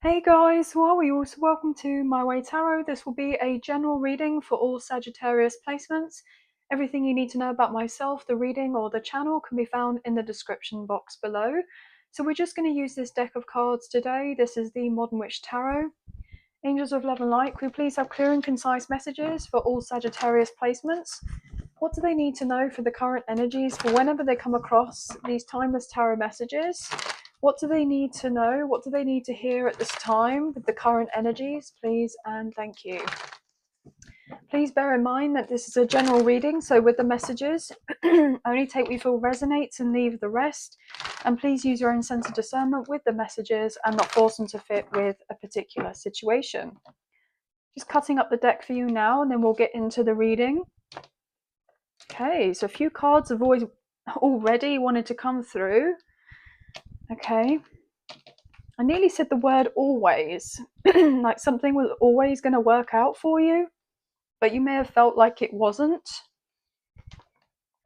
Hey guys, well, we also welcome to My Way Tarot. This will be a general reading for all Sagittarius placements. Everything you need to know about myself, the reading, or the channel can be found in the description box below. So we're just going to use this deck of cards today. This is the Modern Witch Tarot. Angels of Love and Light, could we please have clear and concise messages for all Sagittarius placements? What do they need to know for the current energies for whenever they come across these timeless tarot messages? What do they need to know? What do they need to hear at this time with the current energies? Please and thank you. Please bear in mind that this is a general reading, so with the messages, only take what you feel resonates and leave the rest. And please use your own sense of discernment with the messages and not force them to fit with a particular situation. Just cutting up the deck for you now, and then we'll get into the reading. Okay, so a few cards have already wanted to come through. Okay. I nearly said the word always, like something was always going to work out for you, but you may have felt like it wasn't.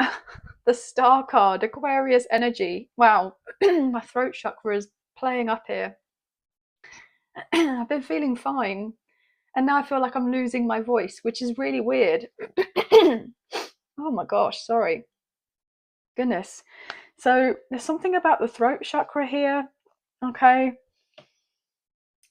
The Star card, Aquarius energy. Wow, my throat chakra is playing up here. I've been feeling fine, and now I feel like I'm losing my voice, which is really weird. Oh my gosh, sorry. Goodness. So there's something about the throat chakra here, okay?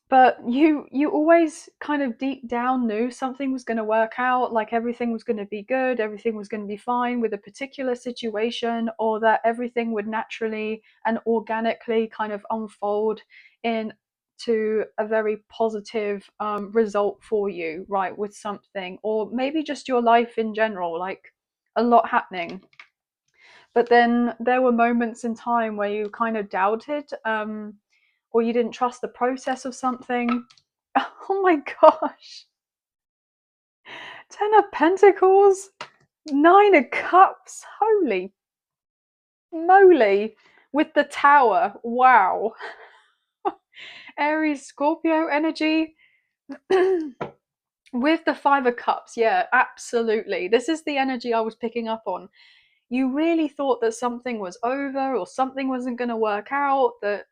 But you always kind of deep down knew something was going to work out, like everything was going to be good, everything was going to be fine with a particular situation, or that everything would naturally and organically kind of unfold into a very positive result for you, right, with something, or maybe just your life in general, like a lot happening. But then there were moments in time where you kind of doubted, or you didn't trust the process of something. Oh my gosh. 10 of Pentacles, 9 of Cups. Holy moly. With the Tower. Wow. Aries, Scorpio energy. With the 5 of Cups. Yeah, absolutely. This is the energy I was picking up on. You really thought that something was over or something wasn't going to work out, that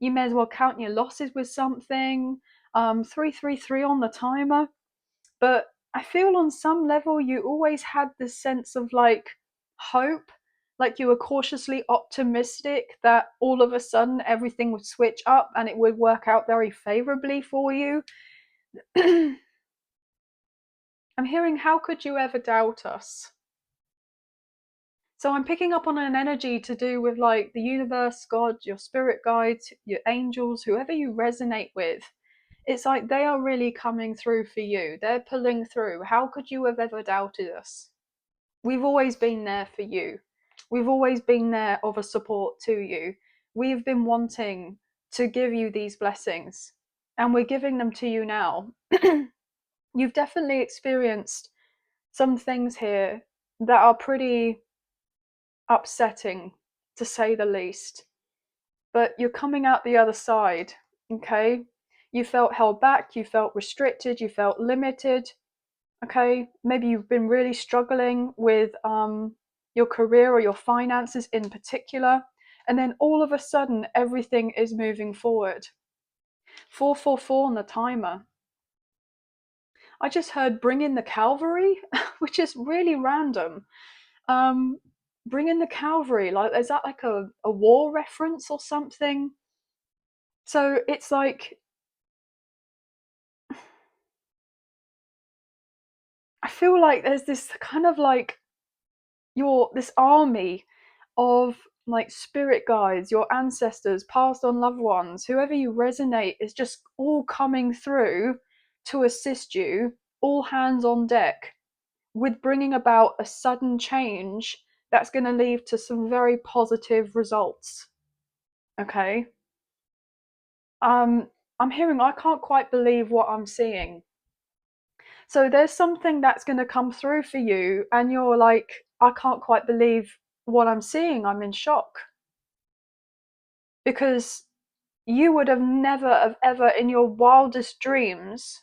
you may as well count your losses with something. 333 on the timer. But I feel on some level you always had this sense of like hope, like you were cautiously optimistic that all of a sudden everything would switch up and it would work out very favorably for you. I'm hearing, how could you ever doubt us? So I'm picking up on an energy to do with like the universe, God, your spirit guides, your angels, whoever you resonate with. It's like they are really coming through for you. They're pulling through. How could you have ever doubted us? We've always been there for you. We've always been there of a support to you. We've been wanting to give you these blessings, and we're giving them to you now. You've definitely experienced some things here that are pretty upsetting, to say the least. But you're coming out the other side, okay? You felt held back, you felt restricted, you felt limited, okay? Maybe you've been really struggling with your career or your finances in particular, and then all of a sudden everything is moving forward. 444 on the timer. I just heard bring in the cavalry, which is really random. Bring in the cavalry, like, is that like a war reference or something? So it's like, I feel like there's this kind of like this army of like spirit guides, your ancestors, past on loved ones, whoever you resonate is just all coming through to assist you, all hands on deck, with bringing about a sudden change that's going to lead to some very positive results. Okay. I'm hearing, I can't quite believe what I'm seeing. So there's something that's going to come through for you, and you're like, I can't quite believe what I'm seeing. I'm in shock. Because you would have never have ever in your wildest dreams,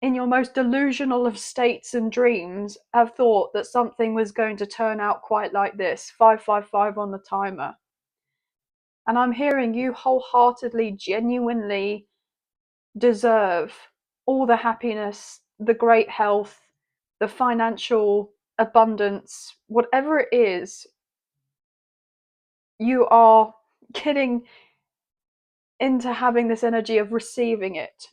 in your most delusional of states and dreams, have thought that something was going to turn out quite like this. 555 on the timer. And I'm hearing you wholeheartedly, genuinely deserve all the happiness, the great health, the financial abundance, whatever it is, you are getting into having this energy of receiving it.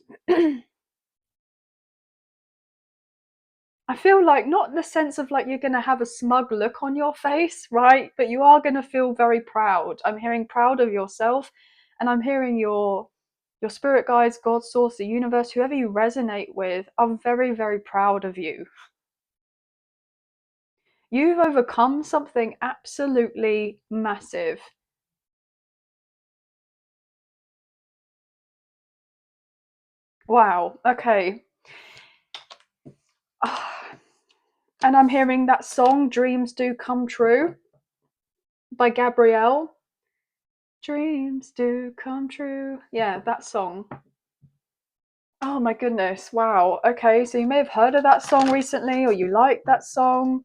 I feel like not in the sense of like you're going to have a smug look on your face, right? But you are going to feel very proud. I'm hearing proud of yourself, and I'm hearing your spirit guides, God, source, the universe, whoever you resonate with, are very, very proud of you. You've overcome something absolutely massive. Wow. Okay. And I'm hearing that song, Dreams Do Come True, by Gabrielle. Dreams do come true. Yeah, that song. Oh my goodness. Wow. Okay, so you may have heard of that song recently, or you like that song.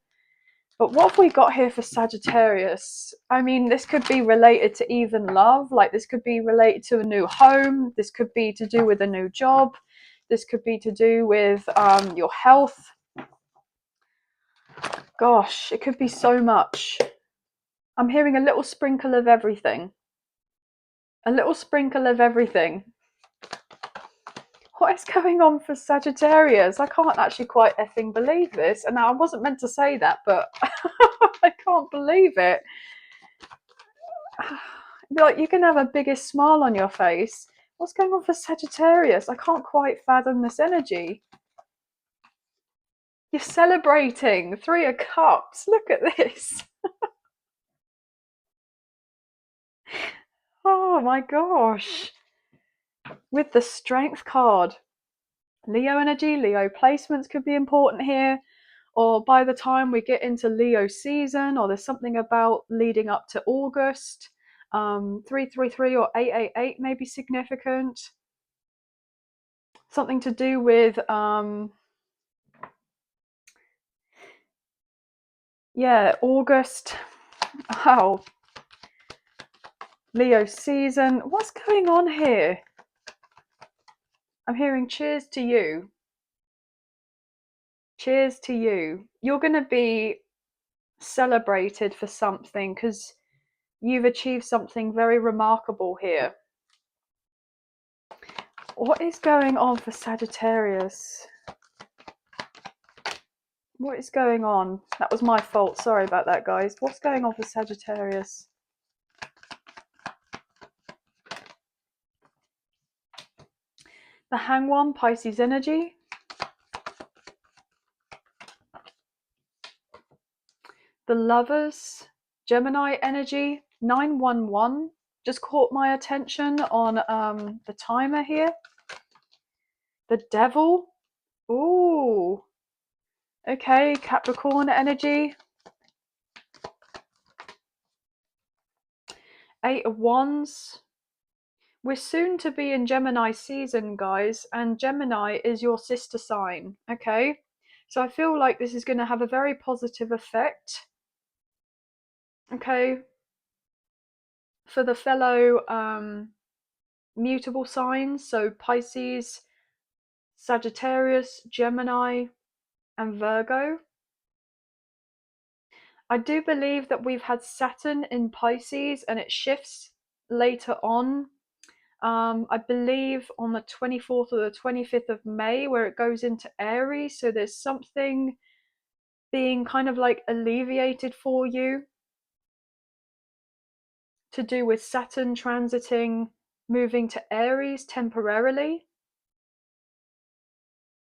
But what have we got here for Sagittarius? I mean, this could be related to even love. Like, this could be related to a new home. This could be to do with a new job. This could be to do with your health. Gosh, it could be so much. I'm hearing a little sprinkle of everything. A little sprinkle of everything. What is going on for Sagittarius? I can't actually quite effing believe this. And I wasn't meant to say that, but I can't believe it. Like, you can have a biggest smile on your face. What's going on for Sagittarius? I can't quite fathom this energy. You're celebrating 3 of Cups. Look at this. Oh my gosh. With the Strength card. Leo energy, Leo placements could be important here. Or by the time we get into Leo season, or there's something about leading up to August. 333 or 888 may be significant. Something to do with August. Wow. Leo season. What's going on here? I'm hearing cheers to you. Cheers to you. You're going to be celebrated for something because you've achieved something very remarkable here. What is going on for Sagittarius? What is going on? That was my fault. Sorry about that, guys. What's going on for Sagittarius? The Hanged One, Pisces energy. The Lovers, Gemini energy. 911 just caught my attention on the timer here. The Devil. Ooh. Okay, Capricorn energy. 8 of Wands. We're soon to be in Gemini season, guys, and Gemini is your sister sign, okay? So I feel like this is going to have a very positive effect, okay, for the fellow mutable signs, so Pisces, Sagittarius, Gemini, and Virgo. I do believe that we've had Saturn in Pisces and it shifts later on. I believe on the 24th or the 25th of May, where it goes into Aries. So there's something being kind of like alleviated for you to do with Saturn transiting, moving to Aries temporarily.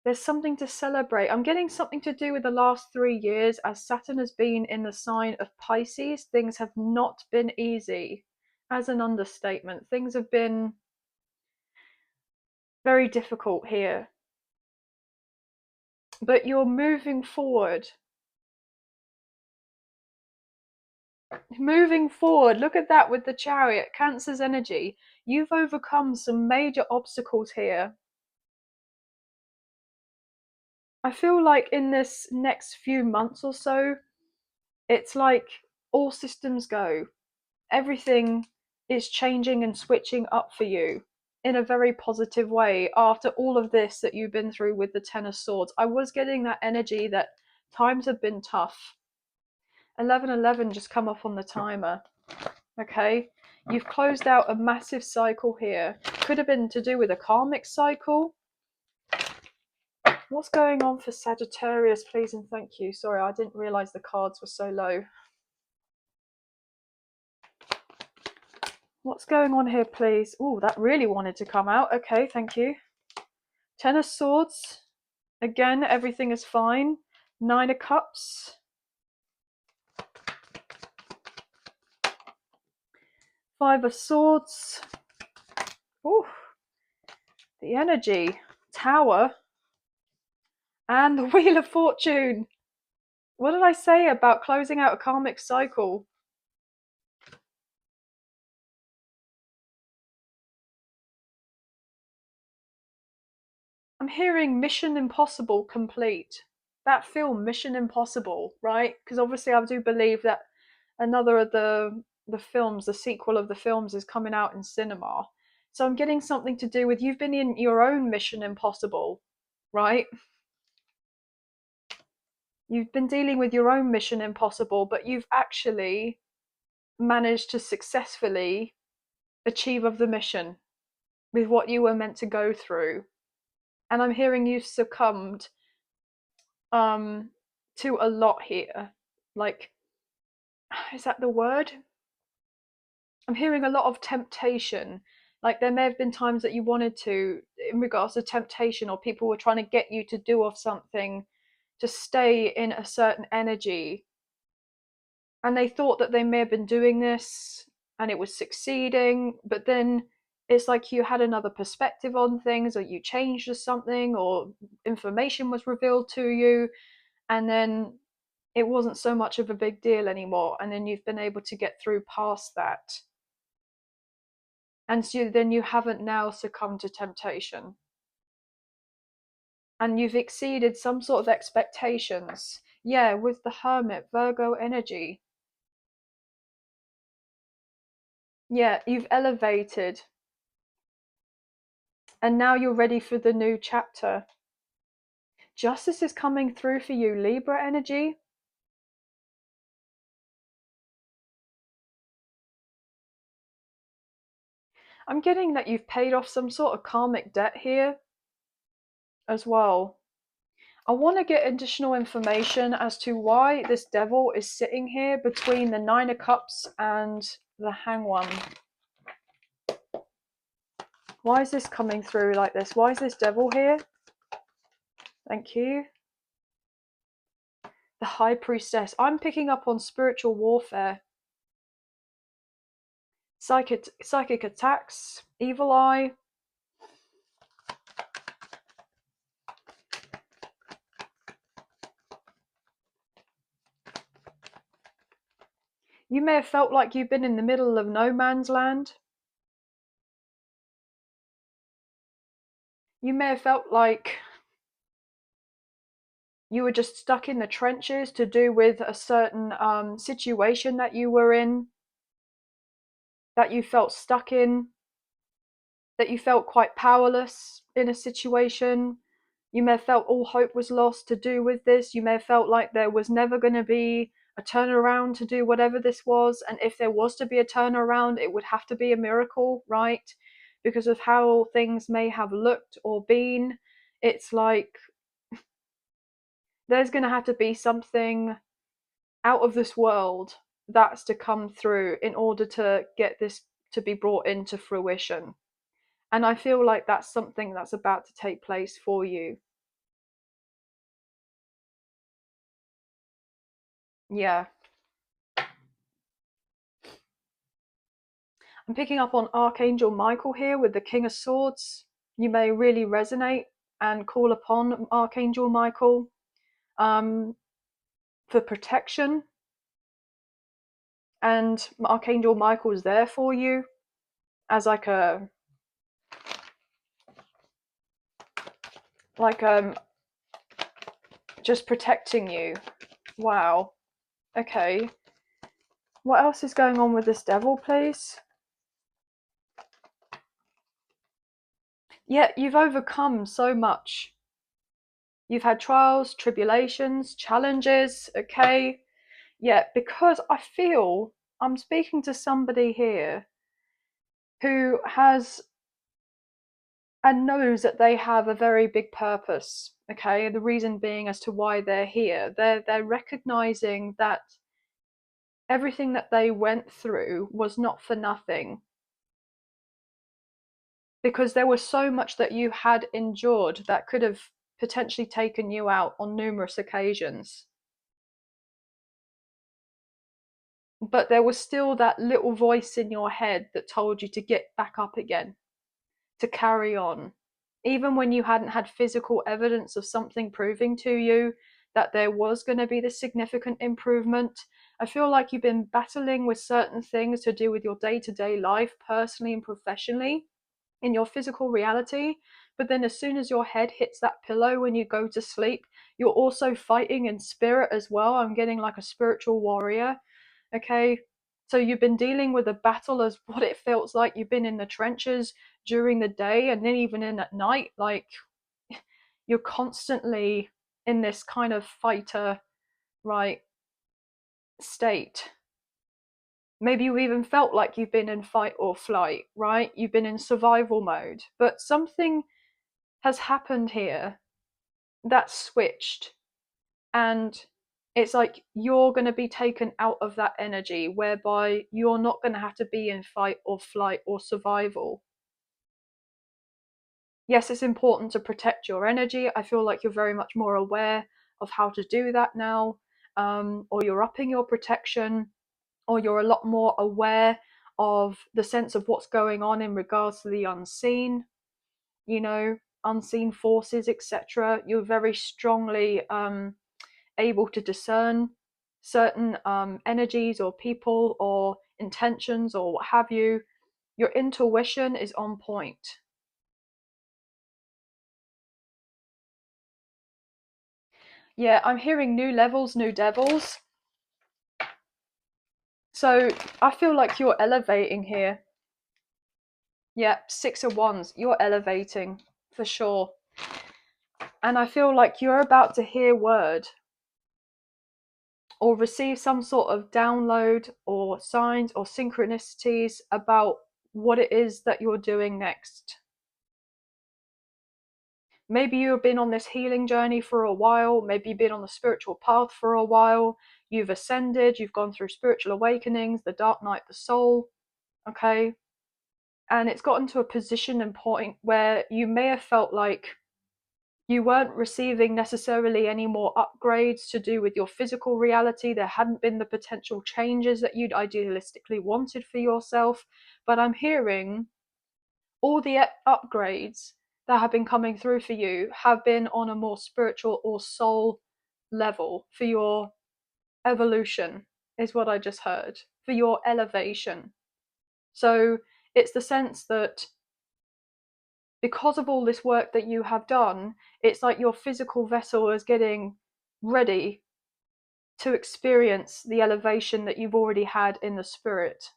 There's something to celebrate. I'm getting something to do with the last 3 years as Saturn has been in the sign of Pisces. Things have not been easy. As an understatement, things have been very difficult here. But you're moving forward. Moving forward, look at that with the Chariot, Cancer's energy. You've overcome some major obstacles here. I feel like in this next few months or so, it's like all systems go. Everything is changing and switching up for you in a very positive way after all of this that you've been through with the Ten of Swords. I was getting that energy that times have been tough. 1111 just come up on the timer. Okay, you've closed out a massive cycle here. Could have been to do with a karmic cycle. What's going on for Sagittarius, please and thank you? Sorry, I didn't realize the cards were so low. What's going on here, please? Oh, that really wanted to come out. Okay, thank you. Ten of Swords. Again, everything is fine. Nine of Cups. Five of Swords. Ooh, the energy. Tower. And the Wheel of Fortune. What did I say about closing out a karmic cycle? I'm hearing Mission Impossible complete. That film, Mission Impossible, right? Because obviously I do believe that another of the films, the sequel of the films, is coming out in cinema. So I'm getting something to do with you've been in your own Mission Impossible, right? You've been dealing with your own Mission Impossible, but you've actually managed to successfully achieve of the mission with what you were meant to go through. And I'm hearing you've succumbed to a lot here. Like, is that the word? I'm hearing a lot of temptation. Like there may have been times that you wanted to, in regards to temptation, or people were trying to get you to do of something to stay in a certain energy. And they thought that they may have been doing this and it was succeeding, but then it's like you had another perspective on things, or you changed or something, or information was revealed to you, and then it wasn't so much of a big deal anymore, and then you've been able to get through past that. And so then you haven't now succumbed to temptation. And you've exceeded some sort of expectations. Yeah, with the Hermit, Virgo energy. Yeah, you've elevated. And now you're ready for the new chapter. Justice is coming through for you, Libra energy. I'm getting that you've paid off some sort of karmic debt here as well. I want to get additional information as to why this devil is sitting here between the Nine of Cups and the Hanged One. Why is this coming through like this? Why is this devil here? Thank you. The High Priestess. I'm picking up on spiritual warfare. Psychic attacks. Evil eye. You may have felt like you've been in the middle of no man's land. You may have felt like you were just stuck in the trenches to do with a certain situation that you were in, that you felt stuck in, that you felt quite powerless in a situation. You may have felt all hope was lost to do with this. You may have felt like there was never going to be a turnaround to do whatever this was. And if there was to be a turnaround, it would have to be a miracle, right? Because of how things may have looked or been. It's like there's going to have to be something out of this world that's to come through in order to get this to be brought into fruition. And I feel like that's something that's about to take place for you. Yeah. I'm picking up on Archangel Michael here with the King of Swords. You may really resonate and call upon Archangel Michael for protection. And Archangel Michael is there for you as just protecting you. Wow. Okay. What else is going on with this devil, please? Yet you've overcome so much. You've had trials, tribulations, challenges, okay? Yet because I feel I'm speaking to somebody here who has and knows that they have a very big purpose, okay? The reason being as to why they're here. They're recognizing that everything that they went through was not for nothing, because there was so much that you had endured that could have potentially taken you out on numerous occasions. But there was still that little voice in your head that told you to get back up again, to carry on. Even when you hadn't had physical evidence of something proving to you that there was going to be this significant improvement, I feel like you've been battling with certain things to do with your day to day life, personally and professionally, in your physical reality. But then, as soon as your head hits that pillow when you go to sleep, you're also fighting in spirit as well. I'm getting like a spiritual warrior. Okay. So you've been dealing with a battle as what it feels like. You've been in the trenches during the day and then even in at night. Like you're constantly in this kind of fighter, right, state. Maybe you even felt like you've been in fight or flight, right? You've been in survival mode. But something has happened here that switched, and it's like you're going to be taken out of that energy whereby you're not going to have to be in fight or flight or survival. Yes, it's important to protect your energy. I feel like you're very much more aware of how to do that now, or you're upping your protection, or you're a lot more aware of the sense of what's going on in regards to the unseen, you know, unseen forces, etc. You're very strongly able to discern certain energies or people or intentions or what have you. Your intuition is on point. Yeah, I'm hearing new levels, new devils. So I feel like you're elevating here. Yeah, Six of Wands, you're elevating for sure. And I feel like you're about to hear word or receive some sort of download or signs or synchronicities about what it is that you're doing next. Maybe you've been on this healing journey for a while. Maybe you've been on the spiritual path for a while. You've ascended. You've gone through spiritual awakenings, the dark night, the soul. Okay. And it's gotten to a position and point where you may have felt like you weren't receiving necessarily any more upgrades to do with your physical reality. There hadn't been the potential changes that you'd idealistically wanted for yourself. But I'm hearing all the upgrades that have been coming through for you have been on a more spiritual or soul level for your evolution, is what I just heard, for your elevation. So it's the sense that because of all this work that you have done, it's like your physical vessel is getting ready to experience the elevation that you've already had in the spirit.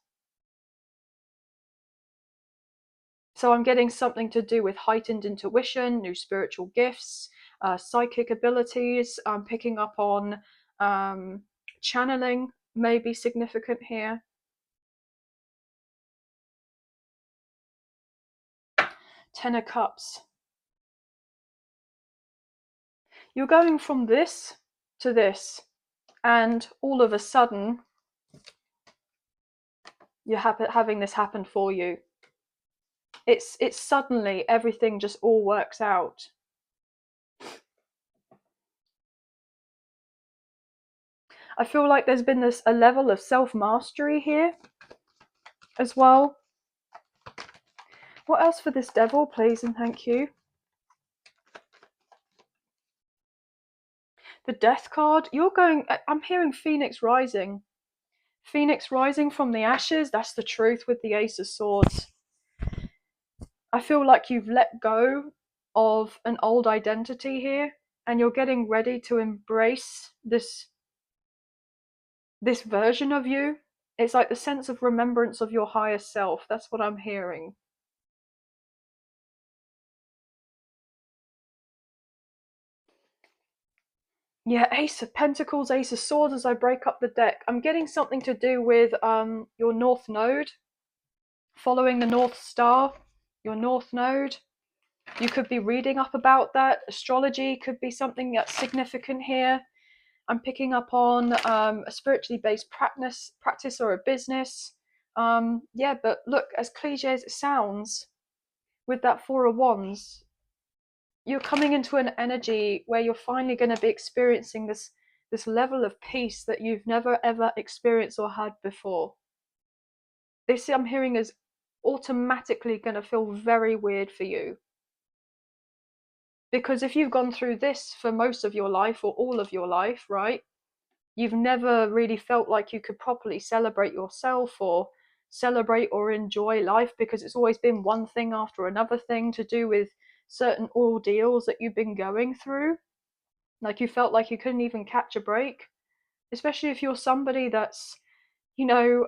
So I'm getting something to do with heightened intuition, new spiritual gifts, psychic abilities. I'm picking up on channeling, may be significant here. Ten of Cups. You're going from this to this, and all of a sudden, you're having this happen for you. It's suddenly everything just all works out. I feel like there's been a level of self-mastery here as well. What else for this devil, please and thank you? The Death card. I'm hearing Phoenix Rising. Phoenix rising from the ashes, that's the truth with the Ace of Swords. I feel like you've let go of an old identity here and you're getting ready to embrace this version of you. It's like the sense of remembrance of your higher self. That's what I'm hearing. Yeah, Ace of Pentacles, Ace of Swords as I break up the deck. I'm getting something to do with your North Node, following the North Star, your North Node. You could be reading up about that. Astrology could be something that's significant here. I'm picking up on a spiritually based practice or a business. Yeah, but look, as cliche as it sounds, with that Four of Wands, you're coming into an energy where you're finally going to be experiencing this level of peace that you've never ever experienced or had before. This I'm hearing is automatically going to feel very weird for you. Because if you've gone through this for most of your life or all of your life, right, you've never really felt like you could properly celebrate yourself or celebrate or enjoy life, because it's always been one thing after another thing to do with certain ordeals that you've been going through. Like you felt like you couldn't even catch a break, especially if you're somebody that's, you know,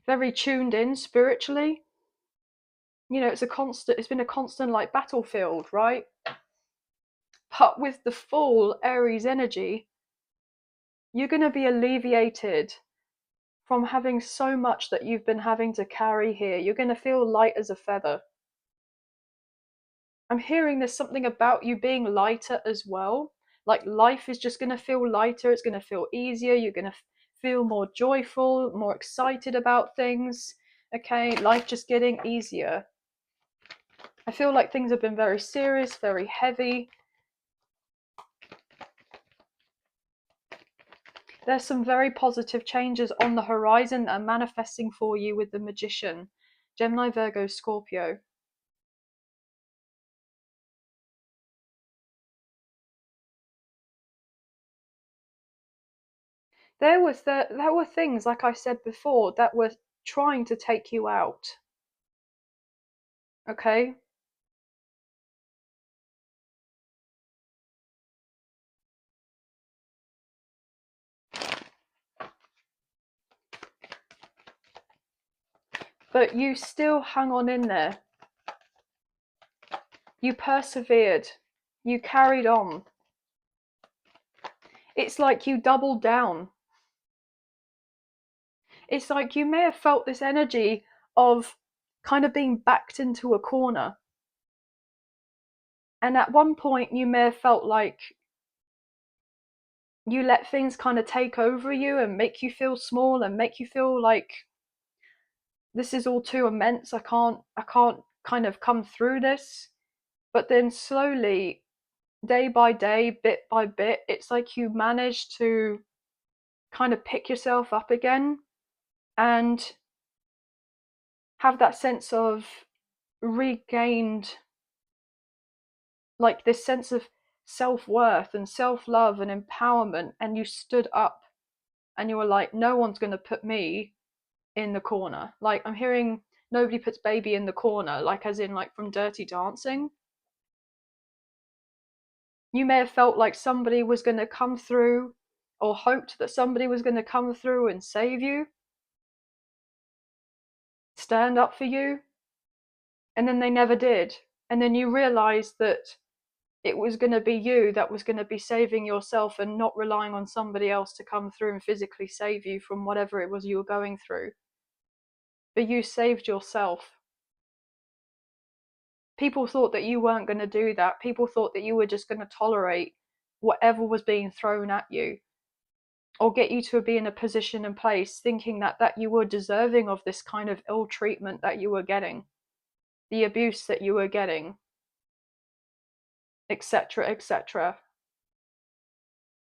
very tuned in spiritually. You know, it's been a constant like battlefield, right? But with the full Aries energy, you're going to be alleviated from having so much that you've been having to carry here. You're going to feel light as a feather. I'm hearing there's something about you being lighter as well. Like life is just going to feel lighter. It's going to feel easier. You're going to feel more joyful, more excited about things. Okay, life just getting easier. I feel like things have been very serious, very heavy. There's some very positive changes on the horizon that are manifesting for you with the Magician. Gemini, Virgo, Scorpio. There were things, like I said before, that were trying to take you out. Okay? But you still hung on in there. You persevered. You carried on. It's like you doubled down. It's like you may have felt this energy of kind of being backed into a corner. And at one point, you may have felt like you let things kind of take over you and make you feel small and make you feel like this is all too immense. I can't kind of come through this. But then slowly, day by day, bit by bit, it's like you manage to kind of pick yourself up again and have that sense of regained, like this sense of self-worth and self-love and empowerment, and you stood up and you were like, no one's going to put me in the corner. Like I'm hearing nobody puts baby in the corner, like as in like from Dirty Dancing. You may have felt like somebody was going to come through, or hoped that somebody was going to come through and save you, stand up for you, and then they never did. And then you realized that it was going to be you that was going to be saving yourself and not relying on somebody else to come through and physically save you from whatever it was you were going through. But you saved yourself. People thought that you weren't going to do that. People thought that you were just going to tolerate whatever was being thrown at you, or get you to be in a position and place thinking that you were deserving of this kind of ill treatment that you were getting, the abuse that you were getting, etc., etc.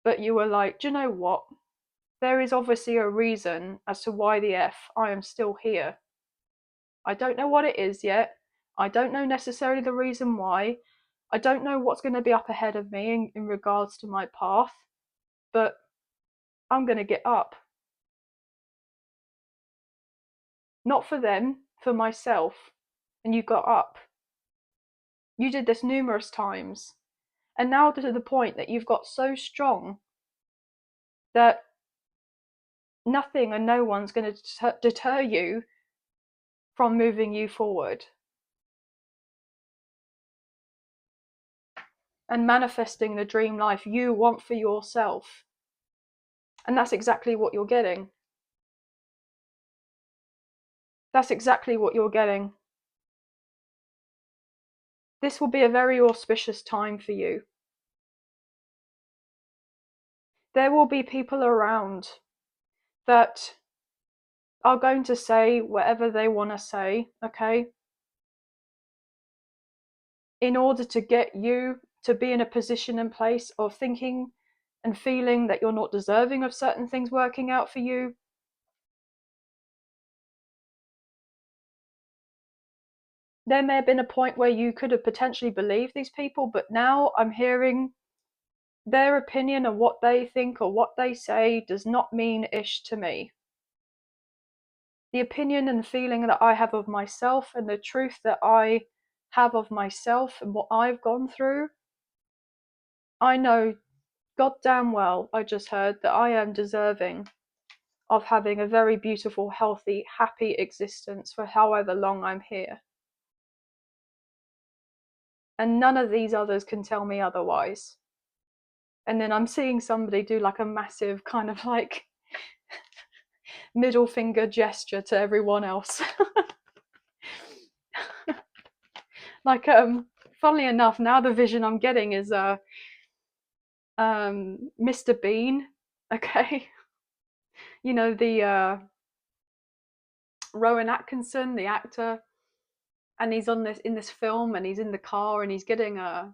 But you were like, do you know what? There is obviously a reason as to why the F I am still here. I don't know what it is yet. I don't know necessarily the reason why. I don't know what's going to be up ahead of me in regards to my path, but I'm going to get up. Not for them, for myself. And you got up. You did this numerous times. And now to the point that you've got so strong that nothing and no one's going to deter you from moving you forward. and manifesting the dream life you want for yourself. And that's exactly what you're getting. That's exactly what you're getting. This will be a very auspicious time for you. There will be people around that are going to say whatever they want to say, okay? In order to get you to be in a position and place of thinking and feeling that you're not deserving of certain things working out for you. There may have been a point where you could have potentially believed these people, but now I'm hearing their opinion of what they think or what they say does not mean ish to me. The opinion and feeling that I have of myself and the truth that I have of myself and what I've gone through, I know goddamn well, I just heard that I am deserving of having a very beautiful, healthy, happy existence for however long I'm here. And none of these others can tell me otherwise. And then I'm seeing somebody do like a massive kind of like middle finger gesture to everyone else. Like, funnily enough, now the vision I'm getting is Mr. Bean, okay? You know, the Rowan Atkinson, the actor, and he's on this in this film, and he's in the car, and he's getting a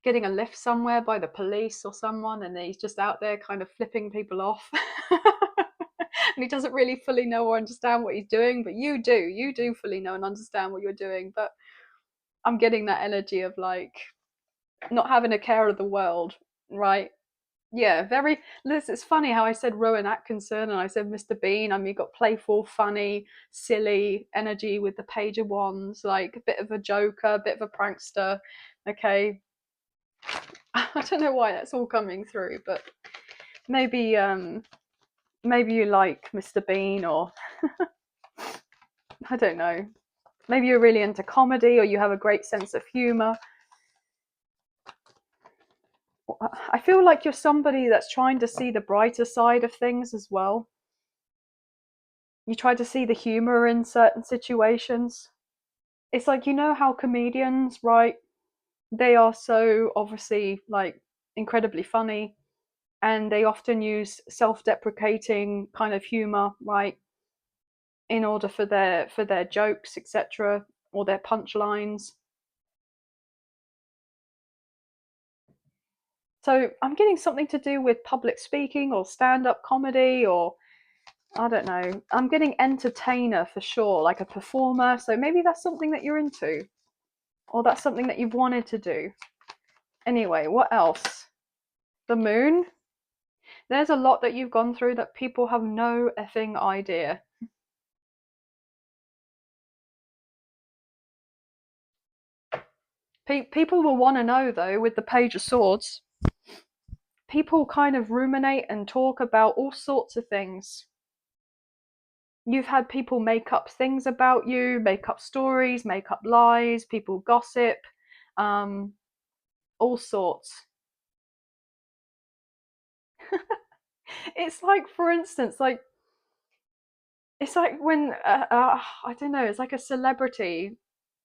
lift somewhere by the police or someone, and he's just out there kind of flipping people off. And he doesn't really fully know or understand what he's doing, but you do fully know and understand what you're doing. But I'm getting that energy of like not having a care of the world, right? Yeah, very. Liz, it's funny how I said Rowan Atkinson and I said Mr. Bean. I mean, you got playful, funny, silly energy with the Page of Wands, like a bit of a joker, a bit of a prankster. Okay, I don't know why that's all coming through, but maybe maybe you like Mr. Bean, or I don't know. Maybe you're really into comedy, or you have a great sense of humor. I feel like you're somebody that's trying to see the brighter side of things as well. You try to see the humor in certain situations. It's like, you know how comedians, right? They are so obviously like incredibly funny, and they often use self-deprecating kind of humor, right? In order for their jokes, etc., or their punchlines. So I'm getting something to do with public speaking or stand-up comedy, or I don't know. I'm getting entertainer for sure, like a performer. So maybe that's something that you're into, or that's something that you've wanted to do. Anyway, what else? The moon. There's a lot that you've gone through that people have no effing idea. People will want to know, though, with the Page of Swords. People kind of ruminate and talk about all sorts of things. You've had people make up things about you, make up stories, make up lies, people gossip, all sorts. It's like, for instance, like, it's like when, I don't know, it's like a celebrity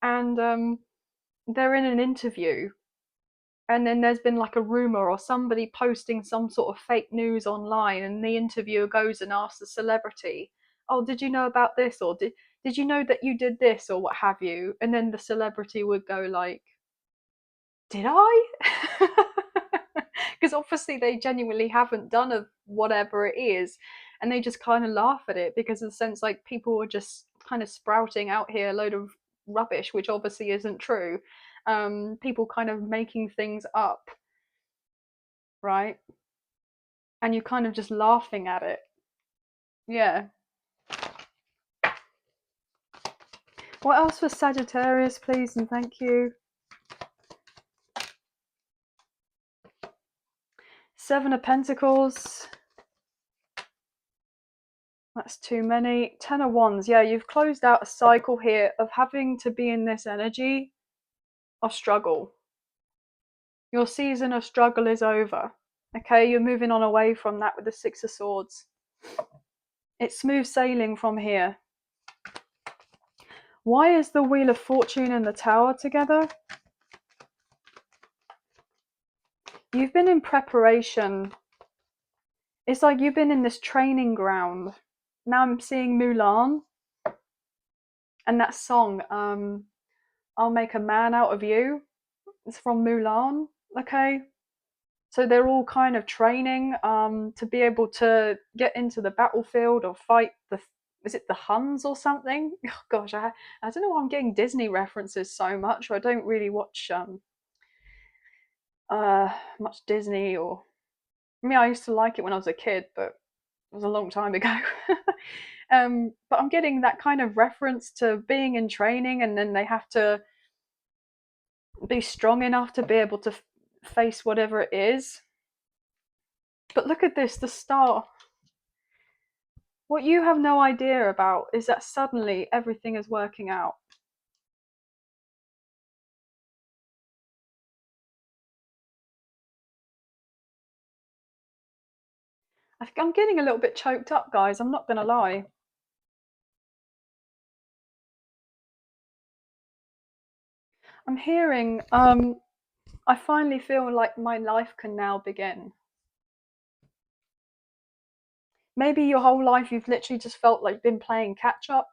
and they're in an interview, and then there's been like a rumor or somebody posting some sort of fake news online, and the interviewer goes and asks the celebrity, oh, did you know about this, or did you know that you did this, or what have you? And then the celebrity would go like, did I? Because obviously they genuinely haven't done a whatever it is, and they just kind of laugh at it because of the sense like people are just kind of sprouting out here a load of rubbish, which obviously isn't true. People kind of making things up, right? And you're kind of just laughing at it. Yeah. What else for Sagittarius, please, and thank you. 7 of Pentacles. That's too many. 10 of Wands. Yeah, you've closed out a cycle here of having to be in this energy of struggle. Your season of struggle is over. Okay, you're moving on away from that with the Six of Swords. It's smooth sailing from here. Why is the Wheel of Fortune and the Tower together? You've been in preparation. It's like you've been in this training ground. Now I'm seeing Mulan and that song, I'll Make a Man Out of You. It's from Mulan, okay? So they're all kind of training to be able to get into the battlefield or fight is it the Huns or something? Oh gosh, I don't know why I'm getting Disney references so much. I don't really watch much Disney, or I mean I used to like it when I was a kid, but it was a long time ago. But I'm getting that kind of reference to being in training, and then they have to be strong enough to be able to face whatever it is. But look at this, the star. What you have no idea about is that suddenly everything is working out. I think I'm getting a little bit choked up, guys. I'm not going to lie. I'm hearing, I finally feel like my life can now begin. Maybe your whole life you've literally just felt like you've been playing catch up.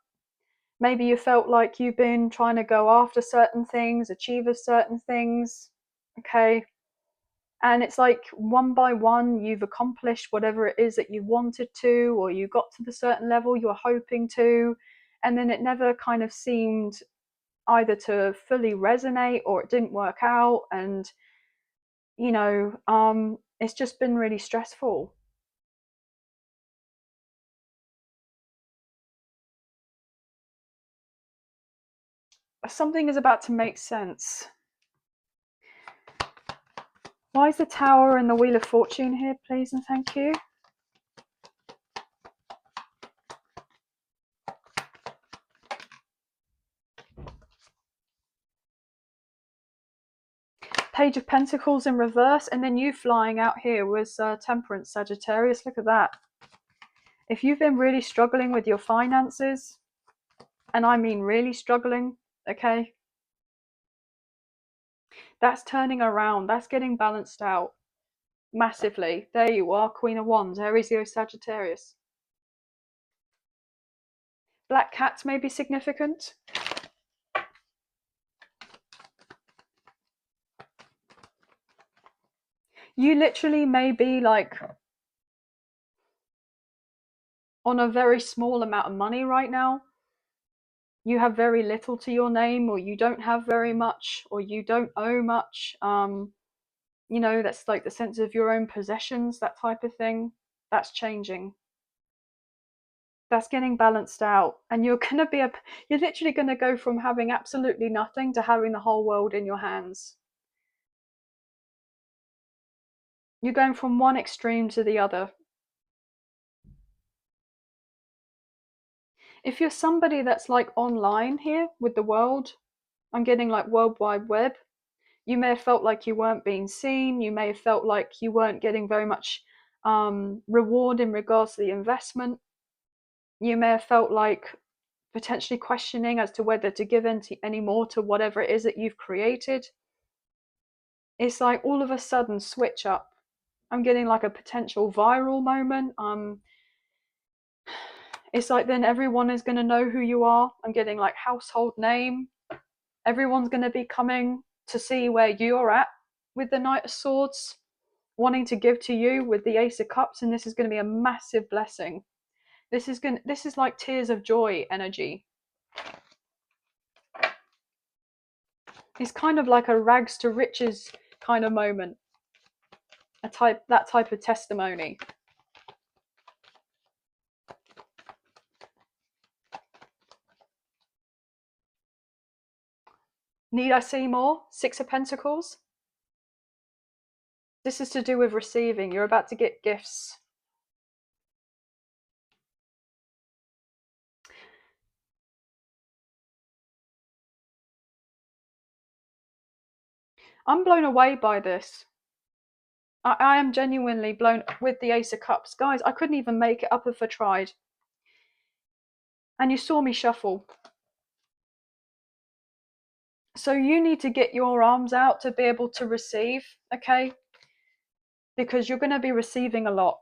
Maybe you felt like you've been trying to go after certain things, achieve certain things. Okay. And it's like one by one, you've accomplished whatever it is that you wanted to, or you got to the certain level you were hoping to. And then it never kind of seemed either to fully resonate or it didn't work out. And, it's just been really stressful. Something is about to make sense. Why is the Tower and the Wheel of Fortune here, please and thank you? Page of Pentacles in reverse, and then you flying out here was Temperance, Sagittarius. Look at that. If you've been really struggling with your finances, and I mean really struggling, okay, that's turning around. That's getting balanced out massively. There you are, Queen of Wands, Aries, Leo, Sagittarius. Black cats may be significant. You literally may be like on a very small amount of money right now. You have very little to your name, or you don't have very much, or you don't owe much. That's like the sense of your own possessions, that type of thing. That's changing. That's getting balanced out, and you're literally gonna go from having absolutely nothing to having the whole world in your hands. You're going from one extreme to the other. If you're somebody that's like online here with the world, I'm getting like World Wide Web. You may have felt like you weren't being seen. You may have felt like you weren't getting very much reward in regards to the investment. You may have felt like potentially questioning as to whether to give any more to whatever it is that you've created. It's like all of a sudden switch up. I'm getting like a potential viral moment. It's like then everyone is going to know who you are. I'm getting like household name. Everyone's going to be coming to see where you're at with the Knight of Swords, wanting to give to you with the Ace of Cups, and this is going to be a massive blessing. This is like tears of joy energy. It's kind of like a rags to riches kind of moment. That type of testimony. Need I say more? Six of Pentacles. This is to do with receiving. You're about to get gifts. I'm blown away by this. I am genuinely blown with the Ace of Cups. Guys, I couldn't even make it up if I tried. And you saw me shuffle. So you need to get your arms out to be able to receive, okay? Because you're going to be receiving a lot.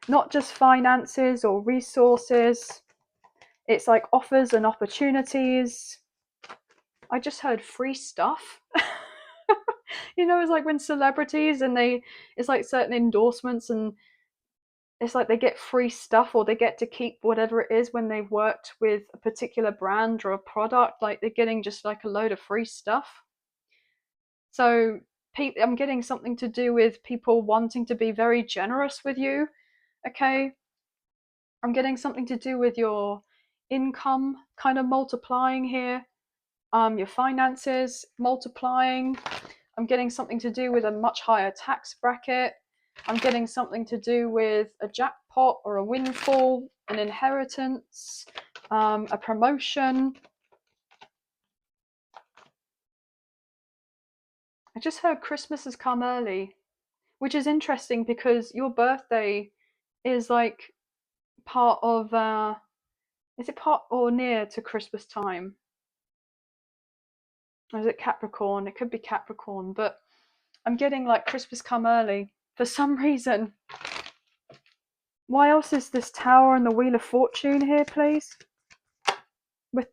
Not just finances or resources. It's like offers and opportunities. I just heard free stuff. You know, it's like when celebrities and it's like certain endorsements, and it's like they get free stuff, or they get to keep whatever it is when they've worked with a particular brand or a product. Like they're getting just like a load of free stuff. So I'm getting something to do with people wanting to be very generous with you. Okay. I'm getting something to do with your income kind of multiplying here. Your finances multiplying. I'm getting something to do with a much higher tax bracket. I'm getting something to do with a jackpot or a windfall, an inheritance, a promotion. I just heard Christmas has come early, which is interesting because your birthday is like part of, is it part or near to Christmas time? Or is it Capricorn? It could be Capricorn, but I'm getting like Christmas come early for some reason. Why else is this Tower and the Wheel of Fortune here, please? With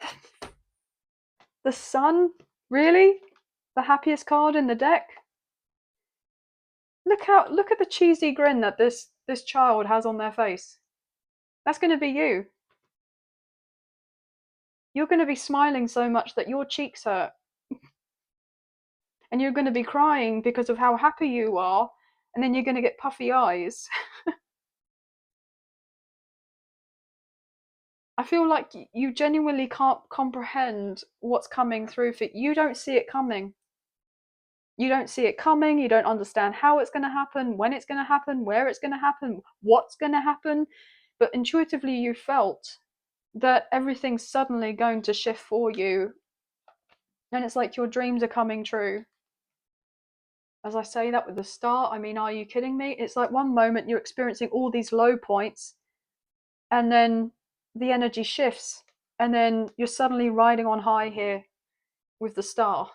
the Sun? Really? The happiest card in the deck? Look at the cheesy grin that this child has on their face. That's going to be you. You're going to be smiling so much that your cheeks hurt. And you're going to be crying because of how happy you are, and then you're going to get puffy eyes. I feel like you genuinely can't comprehend what's coming through for you. You don't see it coming. You don't see it coming. You don't understand how it's going to happen, when it's going to happen, where it's going to happen, what's going to happen. But intuitively, you felt that everything's suddenly going to shift for you. And it's like your dreams are coming true. As I say that with the star, I mean, are you kidding me? It's like one moment you're experiencing all these low points, and then the energy shifts, and then you're suddenly riding on high here with the star,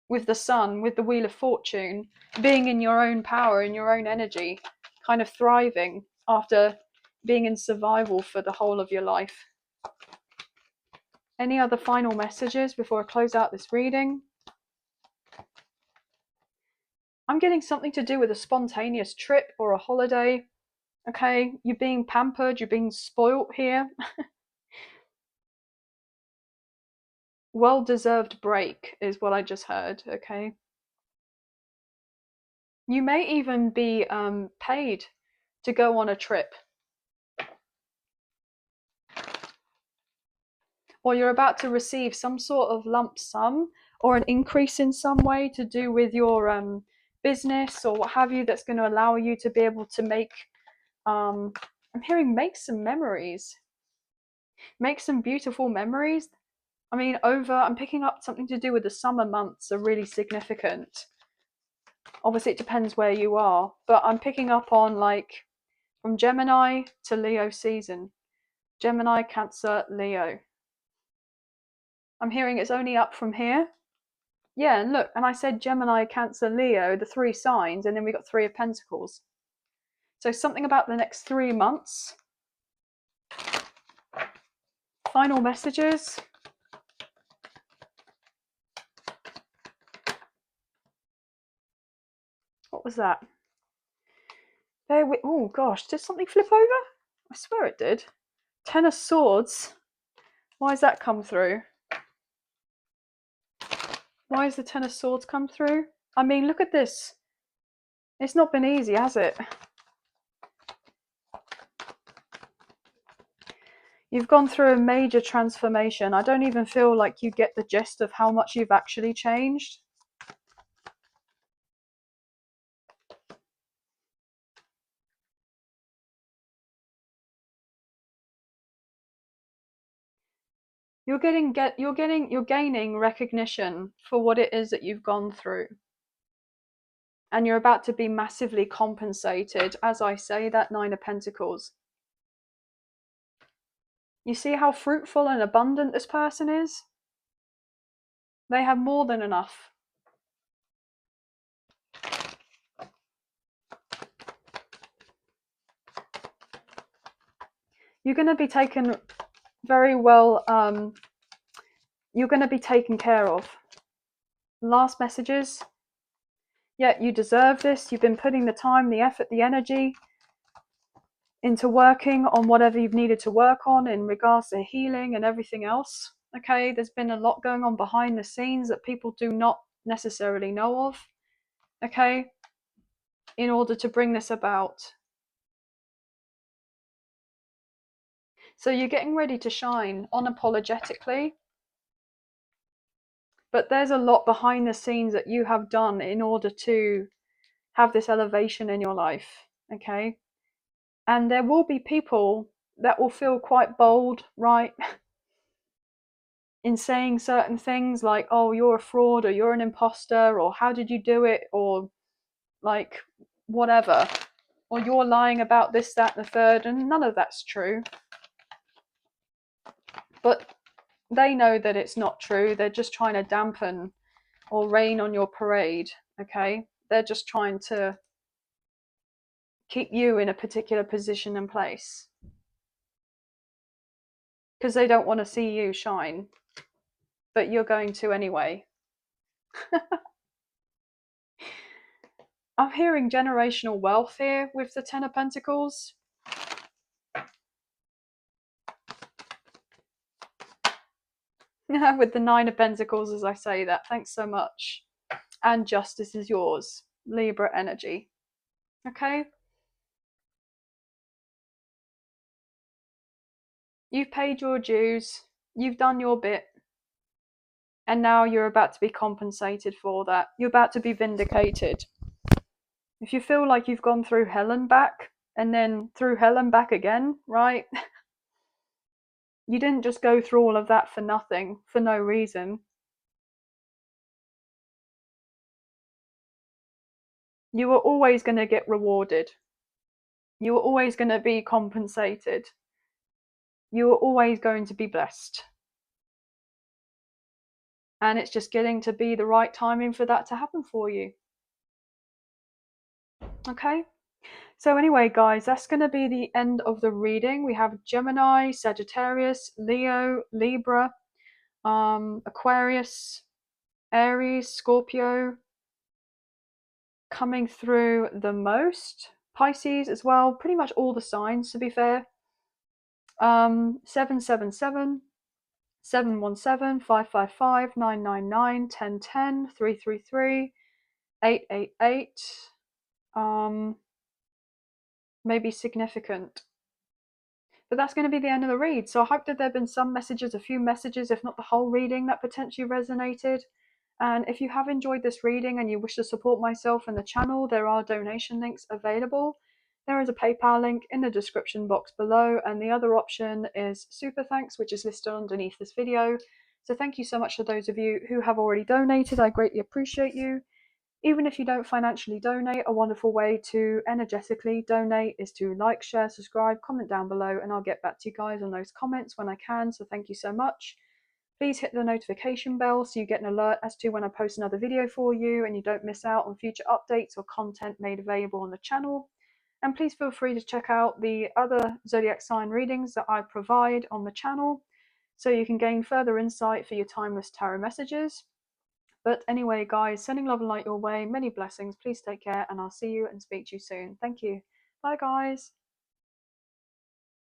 with the sun, with the Wheel of Fortune, being in your own power, in your own energy, kind of thriving after being in survival for the whole of your life. Any other final messages before I close out this reading? I'm getting something to do with a spontaneous trip or a holiday. Okay, you're being pampered, you're being spoilt here. Well-deserved break is what I just heard, okay? You may even be paid to go on a trip. Or you're about to receive some sort of lump sum or an increase in some way to do with your business or what have you, that's going to allow you to be able to make, I'm hearing make some memories. Make some beautiful memories. I mean, I'm picking up something to do with the summer months are really significant. Obviously, it depends where you are, but I'm picking up on like from Gemini to Leo season. Gemini, Cancer, Leo. I'm hearing it's only up from here. Yeah, and look, and I said Gemini, Cancer, Leo, the three signs, and then we got Three of Pentacles. So something about the next 3 months. Final messages. What was that? Oh gosh, did something flip over? I swear it did. Ten of Swords. Why has that come through? Why has the Ten of Swords come through? I mean, look at this. It's not been easy, has it? You've gone through a major transformation. I don't even feel like you get the gist of how much you've actually changed. You're gaining recognition for what it is that you've gone through. And you're about to be massively compensated. As I say, that Nine of Pentacles. You see how fruitful and abundant this person is? They have more than enough. You're going to be taken very well, you're going to be taken care of. Last messages. Yeah, you deserve this. You've been putting the time, the effort, the energy into working on whatever you've needed to work on in regards to healing and everything else. Okay, there's been a lot going on behind the scenes that people do not necessarily know of. Okay, in order to bring this about. So you're getting ready to shine unapologetically. But there's a lot behind the scenes that you have done in order to have this elevation in your life. Okay. And there will be people that will feel quite bold, right? in saying certain things like, oh, you're a fraud, or you're an imposter, or how did you do it, or like whatever, or you're lying about this, that, and the third, and none of that's true. But they know that it's not true. They're just trying to dampen or rain on your parade, okay? They're just trying to keep you in a particular position and place because they don't want to see you shine, but you're going to anyway. I'm hearing generational wealth here with the Ten of Pentacles. With the Nine of Pentacles, as I say that. Thanks so much. And justice is yours. Libra energy. Okay? You've paid your dues. You've done your bit. And now you're about to be compensated for that. You're about to be vindicated. If you feel like you've gone through hell and back, and then through hell and back again, right? You didn't just go through all of that for nothing, for no reason. You were always going to get rewarded. You were always going to be compensated. You were always going to be blessed. And it's just getting to be the right timing for that to happen for you. Okay? So anyway, guys, that's going to be the end of the reading. We have Gemini, Sagittarius, Leo, Libra, Aquarius, Aries, Scorpio coming through the most. Pisces as well, pretty much all the signs, to be fair. 777, 717, 555, 999, 1010, 333, 888. Maybe significant. But that's going to be the end of the read. So I hope that there have been some messages, a few messages, if not the whole reading, that potentially resonated. And if you have enjoyed this reading and you wish to support myself and the channel, there are donation links available. There is a PayPal link in the description box below, and the other option is Super Thanks, which is listed underneath this video. So thank you so much to those of you who have already donated. I greatly appreciate you. Even if you don't financially donate, a wonderful way to energetically donate is to like, share, subscribe, comment down below, and I'll get back to you guys on those comments when I can. So thank you so much. Please hit the notification bell so you get an alert as to when I post another video for you and you don't miss out on future updates or content made available on the channel. And please feel free to check out the other zodiac sign readings that I provide on the channel so you can gain further insight for your timeless tarot messages. But anyway, guys, sending love and light your way. Many blessings. Please take care, and I'll see you and speak to you soon. Thank you. Bye, guys.